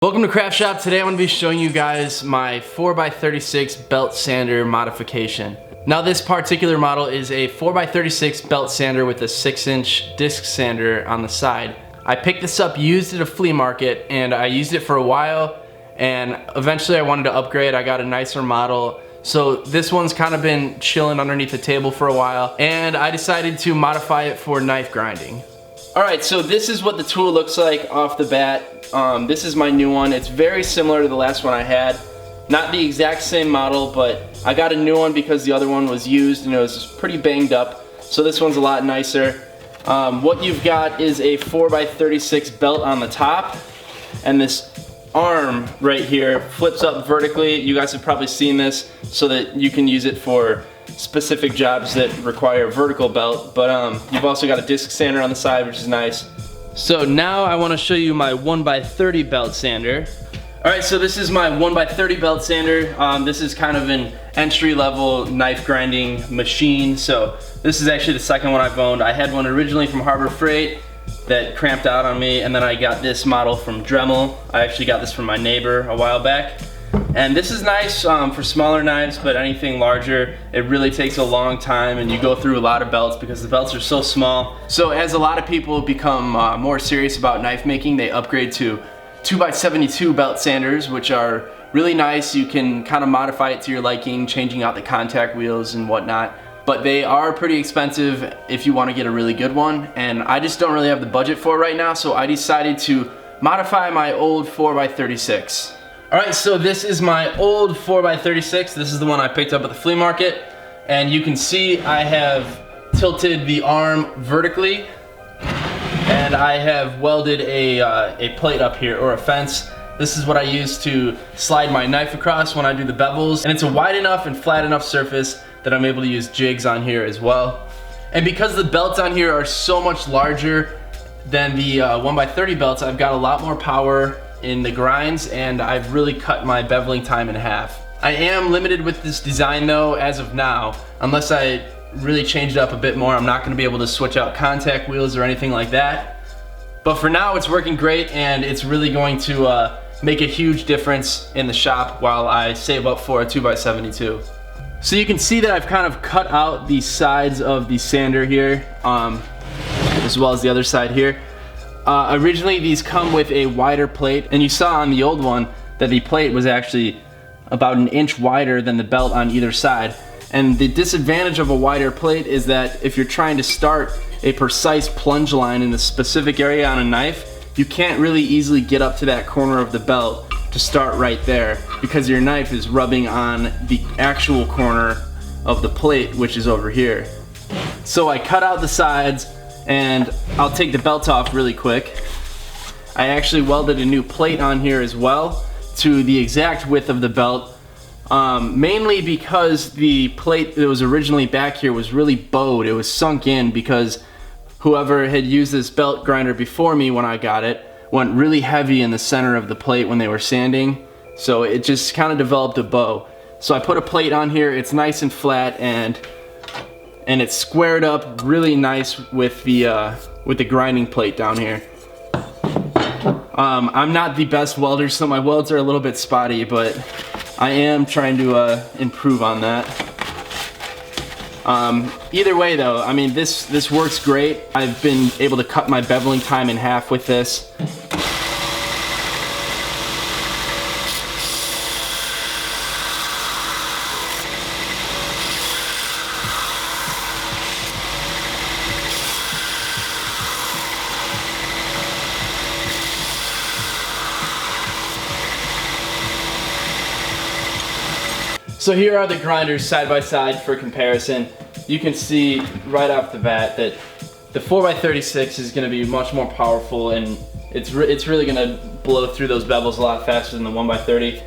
Welcome to Craft Shop. Today I'm going to be showing you guys my 4x36 belt sander modification. Now this particular model is a 4x36 belt sander with a 6-inch disc sander on the side. I picked this up used at a flea market and I used it for a while, and eventually I wanted to upgrade. I got a nicer model. So this one's kind of been chilling underneath the table for a while, and I decided to modify it for knife grinding. Alright, so this is what the tool looks like off the bat. This is my new one. It's very similar to the last one I had. Not the exact same model, but I got a new one because the other one was used and it was pretty banged up. So this one's a lot nicer. What you've got is a 4x36 belt on the top, and this arm right here flips up vertically. You guys have probably seen this, so that you can use it for specific jobs that require a vertical belt, but you've also got a disc sander on the side, which is nice. So now I want to show you my 1x30 belt sander. Alright, so this is my 1x30 belt sander. This is kind of an entry-level knife grinding machine. So this is actually the second one I've owned. I had one originally from Harbor Freight that cramped out on me, and then I got this model from Dremel. I actually got this from my neighbor a while back. And this is nice for smaller knives, but anything larger, it really takes a long time and you go through a lot of belts because the belts are so small. So as a lot of people become more serious about knife making, they upgrade to 2x72 belt sanders, which are really nice. You can kind of modify it to your liking, changing out the contact wheels and whatnot. But they are pretty expensive if you want to get a really good one, and I just don't really have the budget for it right now, so I decided to modify my old 4x36. Alright, so this is my old 4x36. This is the one I picked up at the flea market, and you can see I have tilted the arm vertically, and I have welded a plate up here, or a fence. This is what I use to slide my knife across when I do the bevels, and it's a wide enough and flat enough surface that I'm able to use jigs on here as well. And because the belts on here are so much larger than the 1x30 belts, I've got a lot more power in the grinds, and I've really cut my beveling time in half. I am limited with this design though as of now. Unless I really change it up a bit more, I'm not going to be able to switch out contact wheels or anything like that. But for now it's working great, and it's really going to make a huge difference in the shop while I save up for a 2x72. So you can see that I've kind of cut out the sides of the sander here, as well as the other side here. Originally these come with a wider plate, and you saw on the old one that the plate was actually about an inch wider than the belt on either side. And the disadvantage of a wider plate is that if you're trying to start a precise plunge line in a specific area on a knife, you can't really easily get up to that corner of the belt to start right there, because your knife is rubbing on the actual corner of the plate, which is over here. So I cut out the sides, and I'll take the belt off really quick. I actually welded a new plate on here as well to the exact width of the belt, mainly because the plate that was originally back here was really bowed. It was sunk in because whoever had used this belt grinder before me when I got it went really heavy in the center of the plate when they were sanding, so it just kind of developed a bow. So I put a plate on here. It's nice and flat, and it's squared up really nice with the grinding plate down here. I'm not the best welder, so my welds are a little bit spotty, but I am trying to improve on that. Either way though, I mean, this works great. I've been able to cut my beveling time in half with this. So here are the grinders side by side for comparison. You can see right off the bat that the 4x36 is going to be much more powerful, and it's really going to blow through those bevels a lot faster than the 1x30.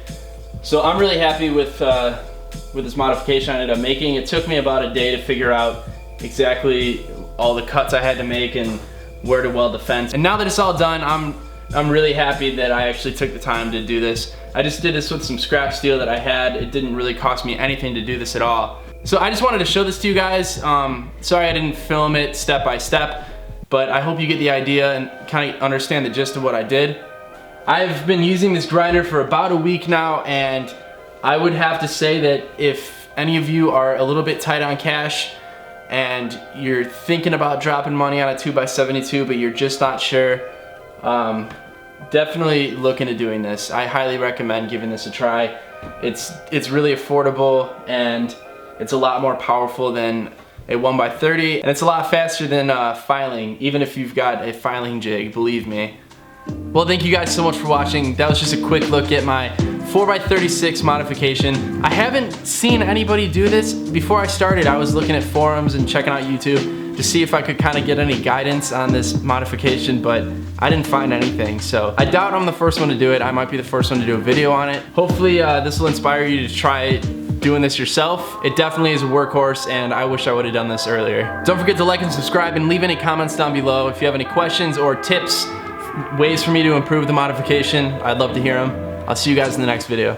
So I'm really happy with this modification I ended up making. It took me about a day to figure out exactly all the cuts I had to make and where to weld the fence. And now that it's all done, I'm really happy that I actually took the time to do this. I just did this with some scrap steel that I had. It didn't really cost me anything to do this at all. So I just wanted to show this to you guys. Sorry I didn't film it step by step, but I hope you get the idea and kind of understand the gist of what I did. I've been using this grinder for about a week now, and I would have to say that if any of you are a little bit tight on cash and you're thinking about dropping money on a 2x72 but you're just not sure, definitely look into doing this. I highly recommend giving this a try. It's really affordable, and it's a lot more powerful than a 1x30, and it's a lot faster than filing, even if you've got a filing jig, believe me. Well, thank you guys so much for watching. That was just a quick look at my 4x36 modification. I haven't seen anybody do this. Before I started, I was looking at forums and checking out YouTube to see if I could kind of get any guidance on this modification, but I didn't find anything. So I doubt I'm the first one to do it. I might be the first one to do a video on it. Hopefully this will inspire you to try doing this yourself. It definitely is a workhorse, and I wish I would have done this earlier. Don't forget to like and subscribe, and leave any comments down below. If you have any questions or tips, ways for me to improve the modification, I'd love to hear them. I'll see you guys in the next video.